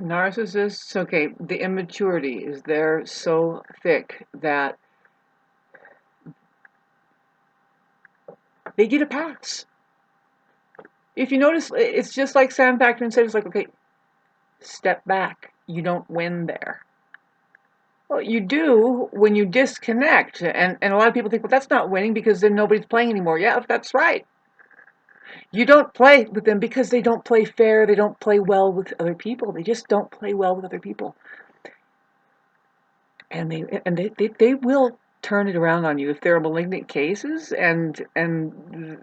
Narcissists, okay, the immaturity is there so thick that they get a pass. If you notice, it's just like Sam Backman said, it's like, okay, step back. You don't win there. Well, you do when you disconnect. And a lot of people think, well, that's not winning because then nobody's playing anymore. Yeah, that's right. You don't play with them because they don't play fair. They don't play well with other people. They just don't play well with other people. And they will turn it around on you if there are malignant cases, and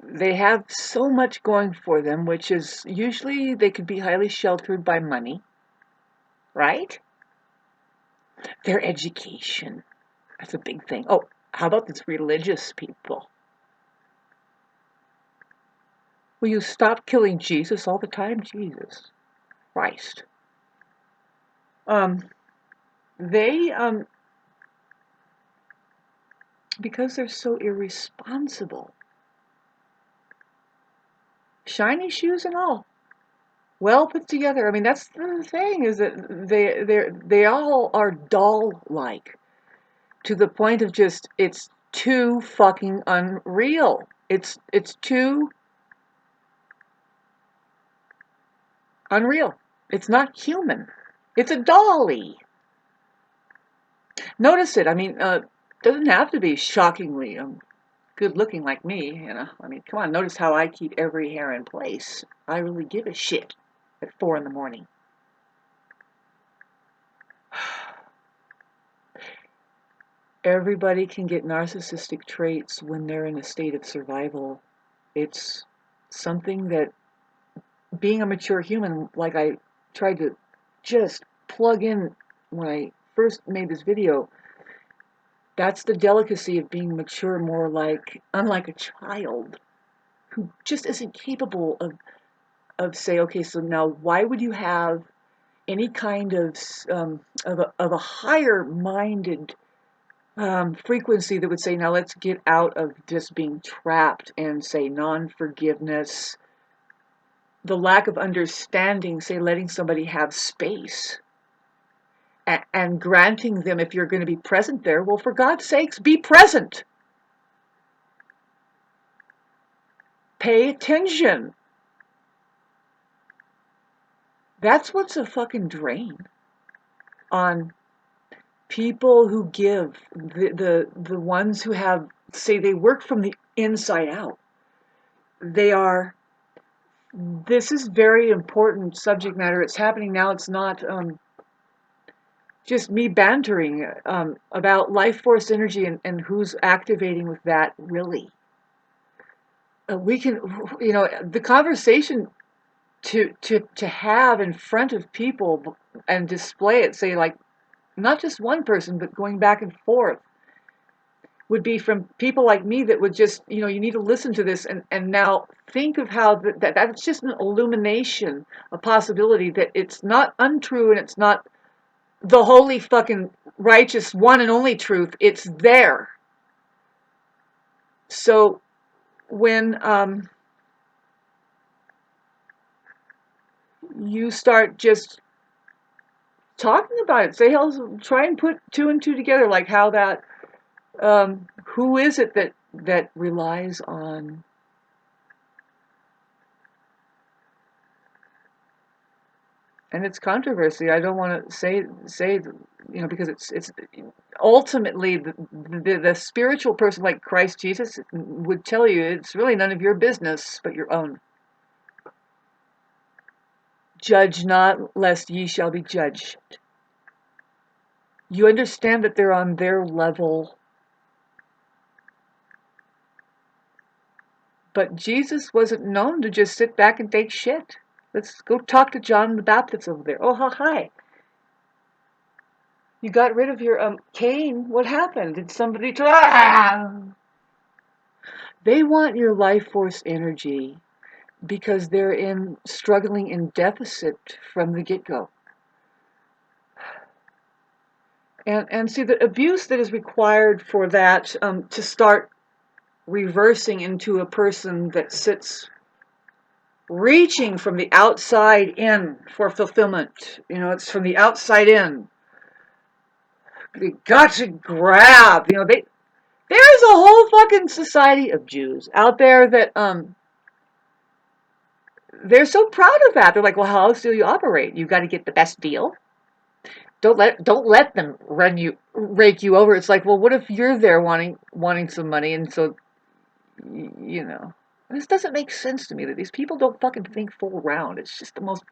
they have so much going for them, which is usually they could be highly sheltered by money, right? Their education, that's a big thing. Oh, how about these religious people? Will you stop killing Jesus all the time? Jesus Christ. Um, they because they're so irresponsible, shiny shoes and all, well put together. I mean, that's the thing, is that they all are doll-like to the point of just, it's too fucking unreal. It's too unreal. It's not human. It's a dolly. Notice it. I mean, doesn't have to be shockingly good looking like me, you know. I mean, come on, notice how I keep every hair in place. I really give a shit at 4 in the morning. Everybody can get narcissistic traits when they're in a state of survival. It's something that, being a mature human, like I tried to just plug in when I first made this video, that's the delicacy of being mature, more like, unlike a child who just isn't capable of say, okay, so now why would you have any kind of a higher minded frequency that would say, now let's get out of just being trapped, and say non-forgiveness, the lack of understanding, say letting somebody have space, and granting them, if you're going to be present there, well, for God's sakes, be present. Pay attention. That's what's a fucking drain on people who give, the ones who have, say, they work from the inside out. They are, this is very important subject matter. It's happening now. It's not just me bantering about life force energy, and who's activating with that, really. We can, you know, the conversation to have in front of people and display it, say, like, not just one person, but going back and forth, would be from people like me that would just, you know, you need to listen to this, and now think of how that's just an illumination, a possibility that it's not untrue, and it's not the holy fucking righteous one and only truth. It's there. So when you start just talking about it, say, hell, try and put 2 and 2 together, like how that, who is it that relies on, and it's controversy. I don't want to say, you know, because it's ultimately the spiritual person like Christ Jesus would tell you, it's really none of your business but your own. Judge not, lest ye shall be judged. You understand that they're on their level. But Jesus wasn't known to just sit back and take shit. Let's go talk to John the Baptist over there. Oh, hi. You got rid of your cane. What happened? Did somebody try? They want your life force energy because they're struggling in deficit from the get-go. And see, the abuse that is required for that to start reversing into a person that sits reaching from the outside in for fulfillment. You know, it's from the outside in. They got to grab. You know, there's a whole fucking society of Jews out there that they're so proud of that. They're like, well, how else do you operate? You got to get the best deal. Don't let them rake you over. It's like, well, what if you're there wanting some money, and so you know, this doesn't make sense to me that these people don't fucking think full round. It's just the most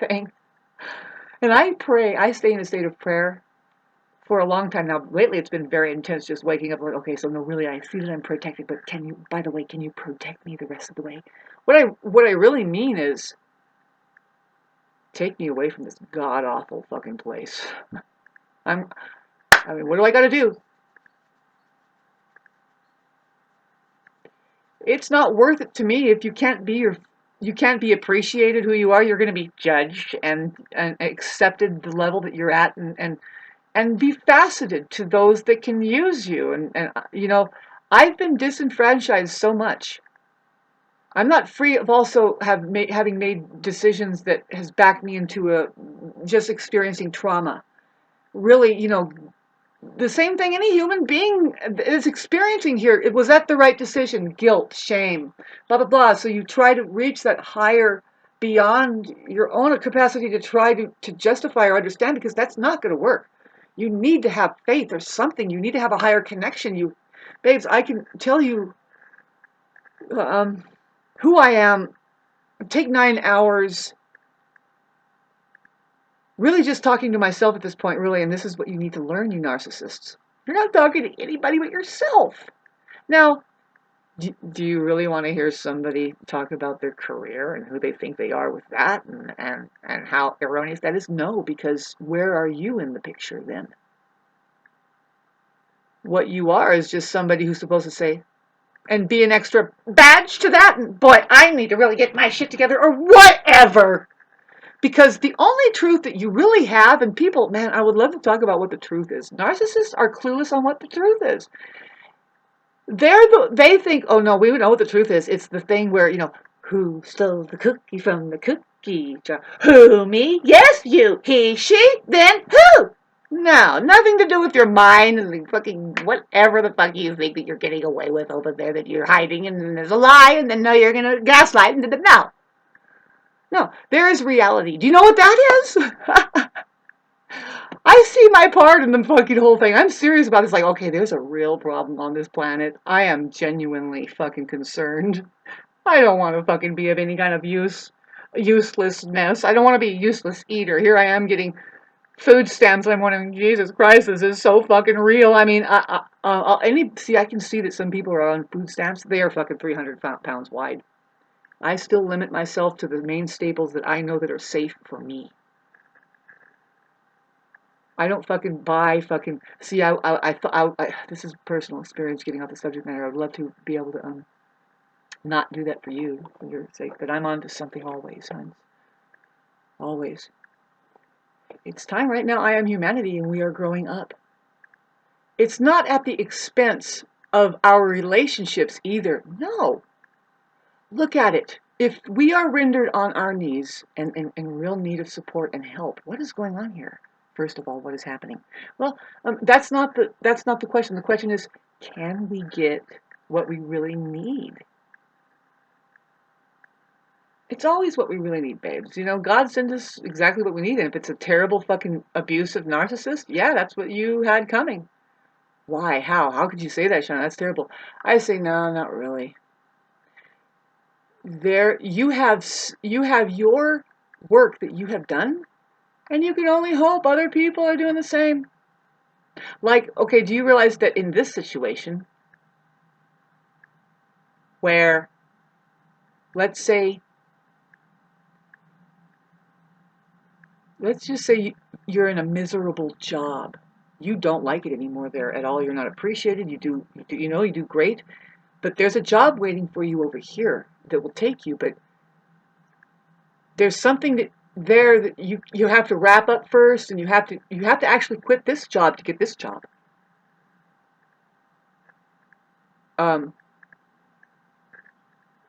thing. And I stay in a state of prayer for a long time now. Lately, it's been very intense. Just waking up like, okay, so no, really, I see that I'm protected, but by the way, can you protect me the rest of the way? What I really mean is, take me away from this god awful fucking place. I mean, what do I got to do? It's not worth it to me if you can't be appreciated who you are. You're going to be judged and accepted the level that you're at, and be faceted to those that can use you. And you know, I've been disenfranchised so much. I'm not free of also having made decisions that has backed me into just experiencing trauma. Really, you know, the same thing any human being is experiencing here. It was that the right decision? Guilt, shame, blah, blah, blah. So you try to reach that higher, beyond your own capacity to try to justify or understand, because that's not going to work. You need to have faith or something. You need to have a higher connection. Babes, I can tell you who I am. Take 9 hours really just talking to myself at this point, really, and this is what you need to learn, you narcissists. You're not talking to anybody but yourself. Now, do you really want to hear somebody talk about their career and who they think they are with that, and how erroneous that is? No, because where are you in the picture then? What you are is just somebody who's supposed to say, and be an extra badge to that, and boy, I need to really get my shit together, or whatever. Because the only truth that you really have, and people, man, I would love to talk about what the truth is. Narcissists are clueless on what the truth is. They think, oh no, we know what the truth is. It's the thing where, you know, who stole the cookie from the cookie jar? Who, me? Yes, you. He, she, then who? No, nothing to do with your mind and the fucking whatever the fuck you think that you're getting away with over there that you're hiding, and then there's a lie, and then no, you're gonna gaslight, and then no. No, there is reality. Do you know what that is? I see my part in the fucking whole thing. I'm serious about this. Like, okay, there's a real problem on this planet. I am genuinely fucking concerned. I don't want to fucking be of any kind of uselessness. I don't want to be a useless eater. Here I am getting food stamps. I'm wondering, Jesus Christ, this is so fucking real. I mean, I can see that some people are on food stamps. They are fucking 300 pounds wide. I still limit myself to the main staples that I know that are safe for me. I don't fucking buy fucking. See, this is personal experience getting off the subject matter. I'd love to be able to not do that for you, for your sake. But I'm on to something always, hon. Always. It's time right now. I am humanity, and we are growing up. It's not at the expense of our relationships either. No. Look at it. If we are rendered on our knees and in real need of support and help, what is going on here? First of all, what is happening? Well, that's not the question. The question is, can we get what we really need? It's always what we really need, babes. You know, God sends us exactly what we need. And if it's a terrible fucking abusive narcissist, yeah, that's what you had coming. Why? How? How could you say that, Shauna? That's terrible. I say, no, not really. You have your work that you have done, and you can only hope other people are doing the same. Like, okay, do you realize that in this situation, where, let's just say you're in a miserable job, you don't like it anymore there at all, you're not appreciated, you do great, but there's a job waiting for you over here that will take you, but there's something that you have to wrap up first, and you have to actually quit this job to get this job.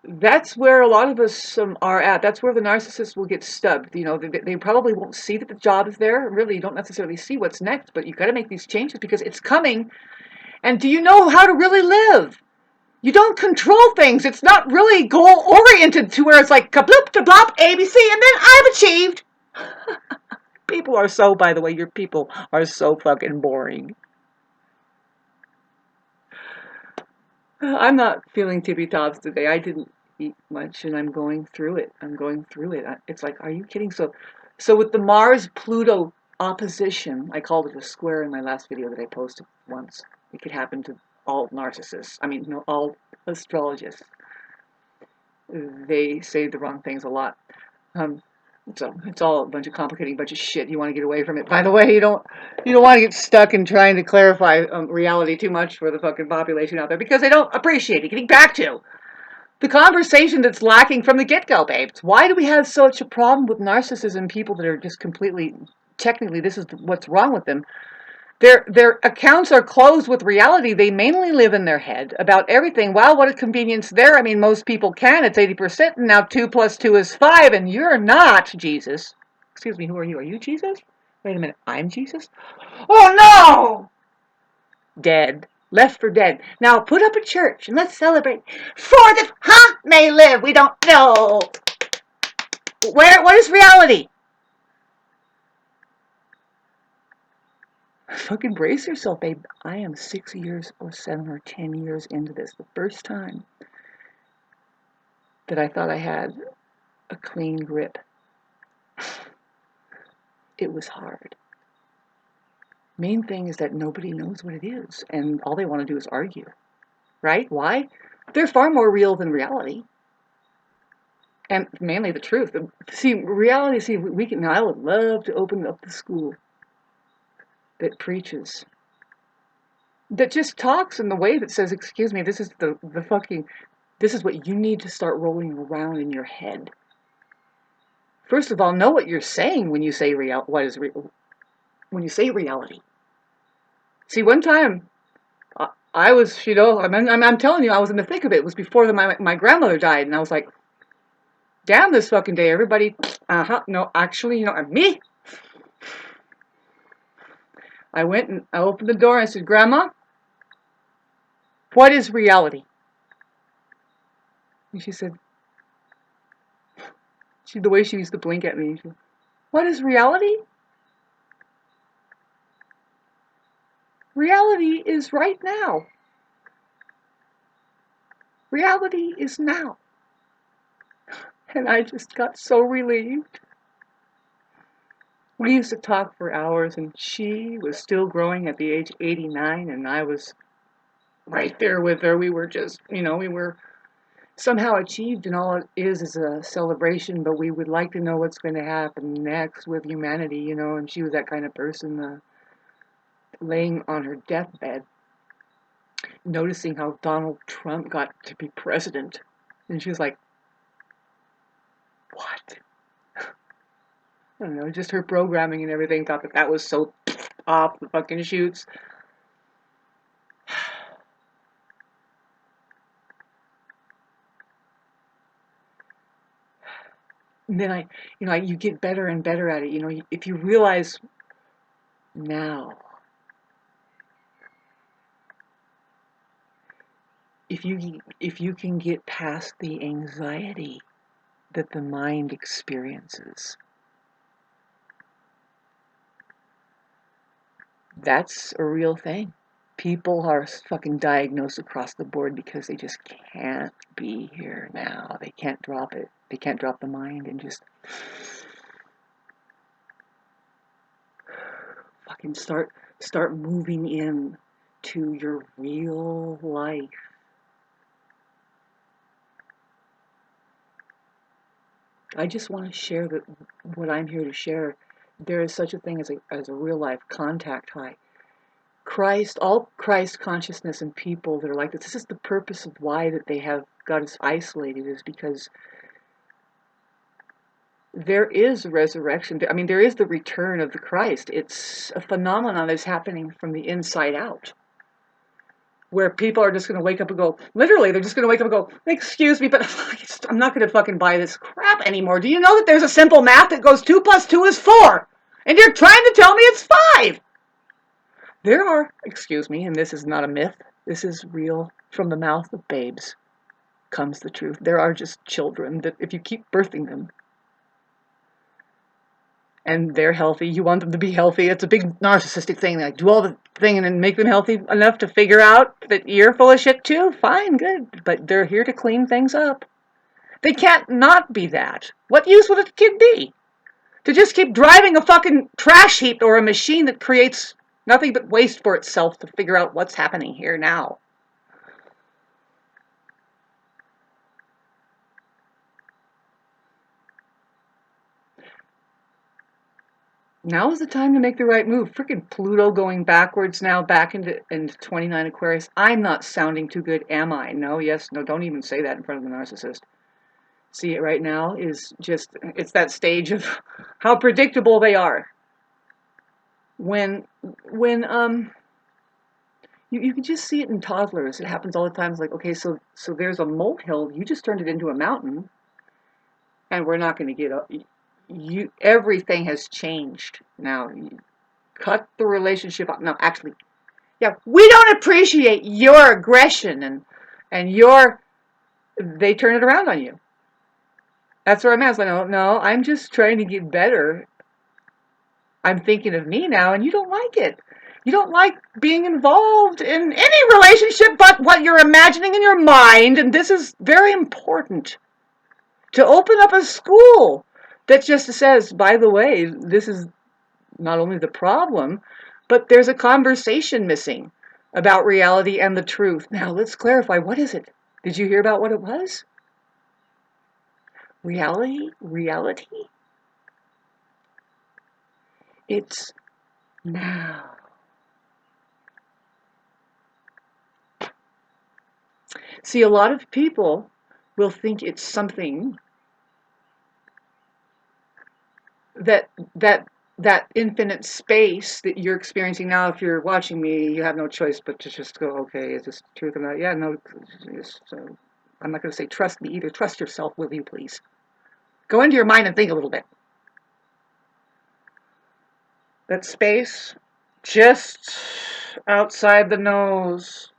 That's where a lot of us are at. That's where the narcissists will get stubbed. You know, they probably won't see that the job is there. Really, you don't necessarily see what's next, but you got to make these changes because it's coming. And do you know how to really live? You don't control things. It's not really goal oriented to where it's like kabloop to blop ABC and then I've achieved. People are so, by the way, your people are so fucking boring. I'm not feeling tippy tops today. I didn't eat much and I'm going through it. It's like, are you kidding? So with the Mars Pluto opposition, I called it a square in my last video that I posted once. It could happen to all narcissists. I mean, no, all astrologists. They say the wrong things a lot. So it's all a bunch of shit. You want to get away from it. By the way, you don't want to get stuck in trying to clarify reality too much for the fucking population out there because they don't appreciate it. Getting back to the conversation that's lacking from the get-go, babes. Why do we have such a problem with narcissism? People that are just completely, technically, this is what's wrong with them. Their accounts are closed with reality. They mainly live in their head about everything. Wow, what a convenience there. I mean, most people can. It's 80%, and now 2 plus 2 is 5, and you're not Jesus. Excuse me, who are you? Are you Jesus? Wait a minute, I'm Jesus? Oh, no! Dead. Left for dead. Now, put up a church, and let's celebrate. For the, may live. We don't know. What is reality? Fucking brace yourself, babe. I am 6 years or 7 or 10 years into this. The first time that I thought I had a clean grip. It was hard. Main thing is that nobody knows what it is, and all they want to do is argue. Right? Why? They're far more real than reality. And mainly the truth. See, reality, now I would love to open up the school that preaches, that just talks in the way that says, excuse me, this is this is what you need to start rolling around in your head. First of all, know what you're saying when you say when you say reality. See, one time, I was, I'm telling you, I was in the thick of it. It was before my grandmother died, and I was like, damn this fucking day, everybody, no, actually, me. I went and I opened the door and I said, Grandma, what is reality? And she said, the way she used to blink at me, she said, what is reality? Reality is right now. Reality is now. And I just got so relieved. We used to talk for hours, and she was still growing at the age 89, and I was right there with her. We were just, we were somehow achieved, and all it is a celebration, but we would like to know what's going to happen next with humanity, and she was that kind of person, laying on her deathbed, noticing how Donald Trump got to be president. And she was like, what? I don't know, just her programming and everything thought that was so off the fucking shoots. And then you get better and better at it. If you realize now, if you can get past the anxiety that the mind experiences, that's a real thing. People are fucking diagnosed across the board because they just can't be here now. They can't drop it. They can't drop the mind and just fucking start moving in to your real life. I just want to share what I'm here to share. There is such a thing as a real life contact high. All Christ consciousness and people that are like this is the purpose of why that they have got us isolated, is because there is resurrection. I mean, there is the return of the Christ. It's a phenomenon that's happening from the inside out. where people are just going to wake up and go, literally, they're just going to wake up and go, excuse me, but I'm not going to fucking buy this crap anymore. Do you know that there's a simple math that goes 2 + 2 is 4? And you're trying to tell me it's 5. There are, excuse me, and this is not a myth, this is real, from the mouth of babes comes the truth. There are just children that if you keep birthing them, and they're healthy, you want them to be healthy. It's a big narcissistic thing. Like, do all the thing and then make them healthy enough to figure out that you're full of shit too. Fine, good. But they're here to clean things up. They can't not be that. What use would a kid be? To just keep driving a fucking trash heap or a machine that creates nothing but waste for itself to figure out what's happening here now. Now is the time to make the right move. Freaking Pluto going backwards now, back into 29 Aquarius. I'm not sounding too good, am I? No, yes, no, don't even say that in front of the narcissist. See, it right now is just, it's that stage of how predictable they are. When you can just see it in toddlers. It happens all the time. It's like, okay, so there's a molehill. You just turned it into a mountain, and we're not going to get up. Everything has changed now. You cut the relationship up. No, actually, yeah, we don't appreciate your aggression and your. They turn it around on you. That's where I'm at. It's like, no, I'm just trying to get better. I'm thinking of me now, and you don't like it. You don't like being involved in any relationship but what you're imagining in your mind, and this is very important. To open up a school that just says, by the way, this is not only the problem, but there's a conversation missing about reality and the truth. Now, let's clarify. What is it? Did you hear about what it was? Reality? Reality? It's now. See, a lot of people will think it's something that infinite space that you're experiencing now. If you're watching me, you have no choice but to just go, okay, is this the truth or not? Yeah, no, I'm not going to say trust me either. Trust yourself, will you please? Go into your mind and think a little bit. That space just outside the nose.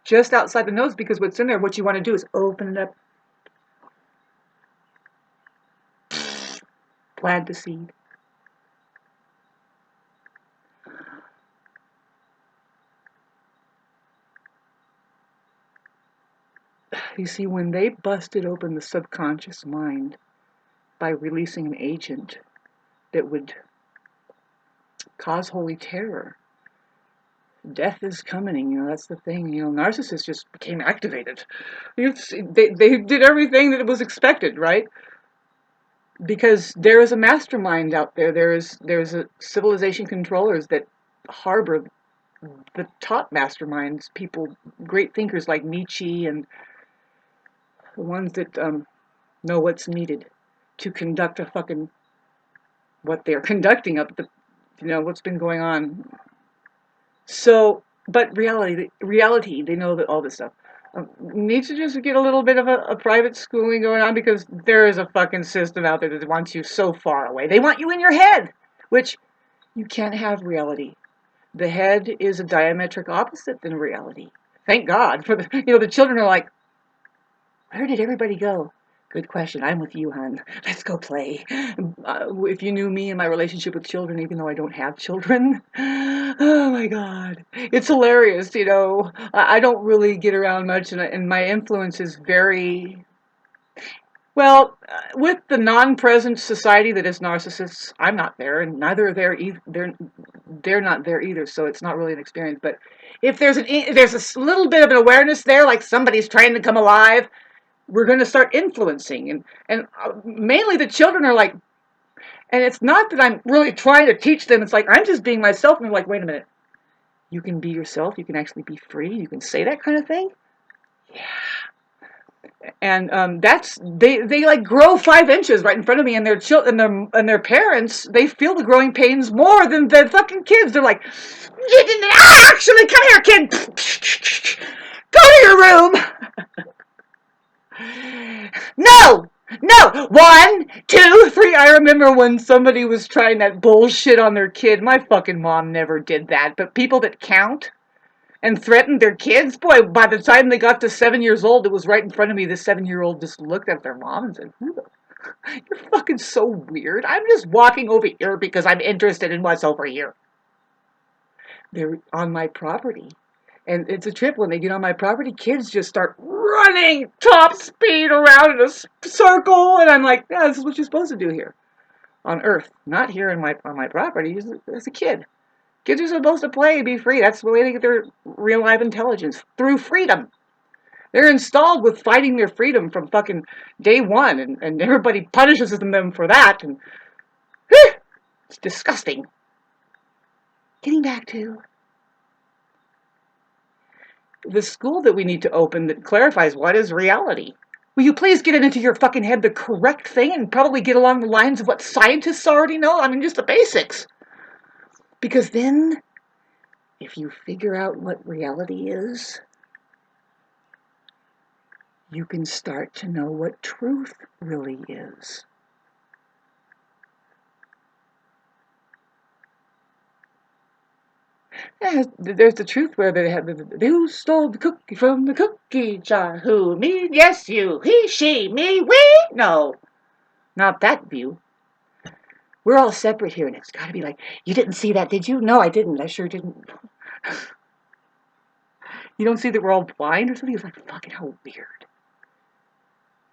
Just outside the nose, because what's in there, what you want to do is open it up. Plant the seed. You see, when they busted open the subconscious mind by releasing an agent that would cause holy terror, death is coming, that's the thing. Narcissists just became activated. They did everything that was expected, right? Because there is a mastermind out there. There's a civilization controllers that harbor the top masterminds, people, great thinkers like Nietzsche, and the ones that know what's needed to conduct what they're conducting up what's been going on. So, but reality, they know that all this stuff needs to just get a little bit of a private schooling going on, because there is a fucking system out there that wants you so far away. They want you in your head, which you can't have reality. The head is a diametric opposite than reality. Thank God for the children are like, where did everybody go? Good question. I'm with you, hon. Let's go play. If you knew me and my relationship with children, even though I don't have children, oh my God, it's hilarious. I don't really get around much, and my influence is very well with the non-present society that is narcissists. I'm not there, and neither are they're not there either. So it's not really an experience. But if there's a little bit of an awareness there, like somebody's trying to come alive, we're going to start influencing, and mainly the children are like, and it's not that I'm really trying to teach them. It's like I'm just being myself, and they're like, wait a minute, you can be yourself, you can actually be free, you can say that kind of thing. Yeah, And they like grow 5 inches right in front of me, and their children and their parents, they feel the growing pains more than the fucking kids. They're like, actually, come here, kid, go to your room. No, no, 1, 2, 3. I remember when somebody was trying that bullshit on their kid. My fucking mom never did that, but people that count and threatened their kids, boy, by the time they got to 7 years old, it was right in front of me. The 7-year-old just looked at their mom and said, "Who the? You're fucking so weird. I'm just walking over here because I'm interested in what's over here." They're on my property. And it's a trip when they get on my property. Kids just start running top speed around in a circle, and I'm like, "Yeah, this is what you're supposed to do here on Earth, not here on my property." As a kid, kids are supposed to play, be free. That's the way they get their real life intelligence, through freedom. They're installed with fighting their freedom from fucking day one, and everybody punishes them for that, and it's disgusting. Getting back to the school that we need to open that clarifies what is reality. Will you please get it into your fucking head the correct thing, and probably get along the lines of what scientists already know? I mean, just the basics. Because then, if you figure out what reality is, you can start to know what truth really is. Yeah, there's the truth where they have who stole the cookie from the cookie jar? Who? Me? Yes, you. He, she, me, we? No, not that view. We're all separate here, and it's got to be like, you didn't see that, did you? No, I didn't. I sure didn't. You don't see that we're all blind or something? It's like, fucking how weird.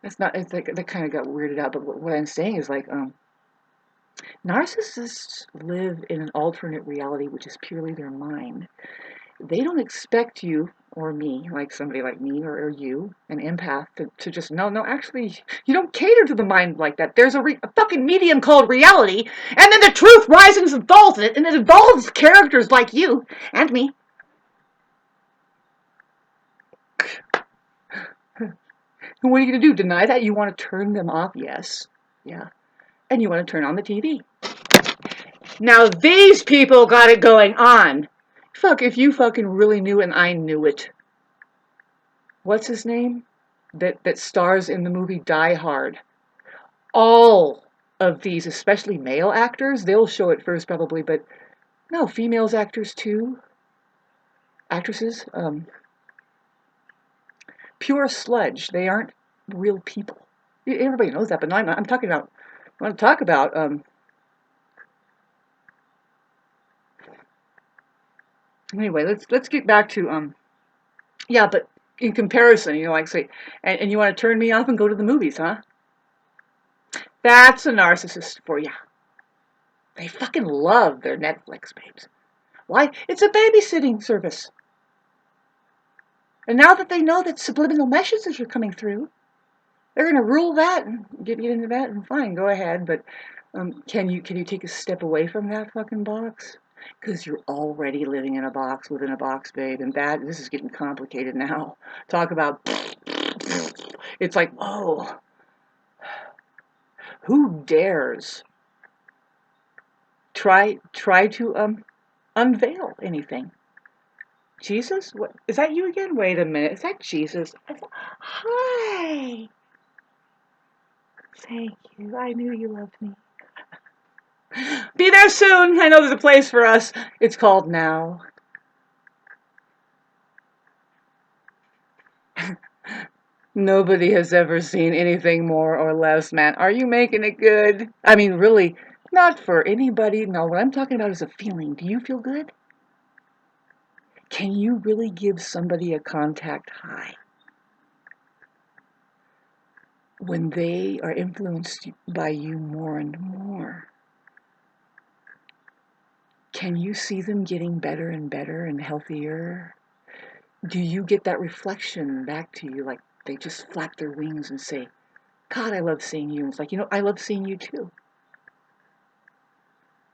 That's not. It's like that kind of got weirded out. But what I'm saying is like, narcissists live in an alternate reality, which is purely their mind. They don't expect you or me, like somebody like me or you, an empath, to just, no, actually, you don't cater to the mind like that. There's a fucking medium called reality, and then the truth rises and falls in it, and it involves characters like you and me. And what are you going to do? Deny that? You want to turn them off? Yes. Yeah. And you want to turn on the TV. Now these people got it going on. Fuck, if you fucking really knew and I knew it. What's his name? That stars in the movie Die Hard. All of these, especially male actors, they'll show it first probably, but no, females actors too. Actresses, pure sludge. They aren't real people. Everybody knows that, but no, I'm talking about, I want to talk about, anyway, let's get back to, yeah, but in comparison, like say, and you want to turn me off and go to the movies, huh? That's a narcissist for you. They fucking love their Netflix, babes. Why? It's a babysitting service. And now that they know that subliminal messages are coming through, they're going to rule that and get you into that, and fine, go ahead. But can you take a step away from that fucking box? Because you're already living in a box within a box, babe. And this is getting complicated now. Talk about, it's like, whoa. Who dares try to unveil anything? Jesus? What is that, you again? Wait a minute. Is that Jesus? Hi. Thank you. I knew you loved me. Be there soon. I know there's a place for us. It's called Now. Nobody has ever seen anything more or less, man. Are you making it good? I mean, really, not for anybody. No, what I'm talking about is a feeling. Do you feel good? Can you really give somebody a contact high when they are influenced by you more and more? Can you see them getting better and better and healthier? Do you get that reflection back to you, like they just flap their wings and say, God, I love seeing you? And it's like, I love seeing you too.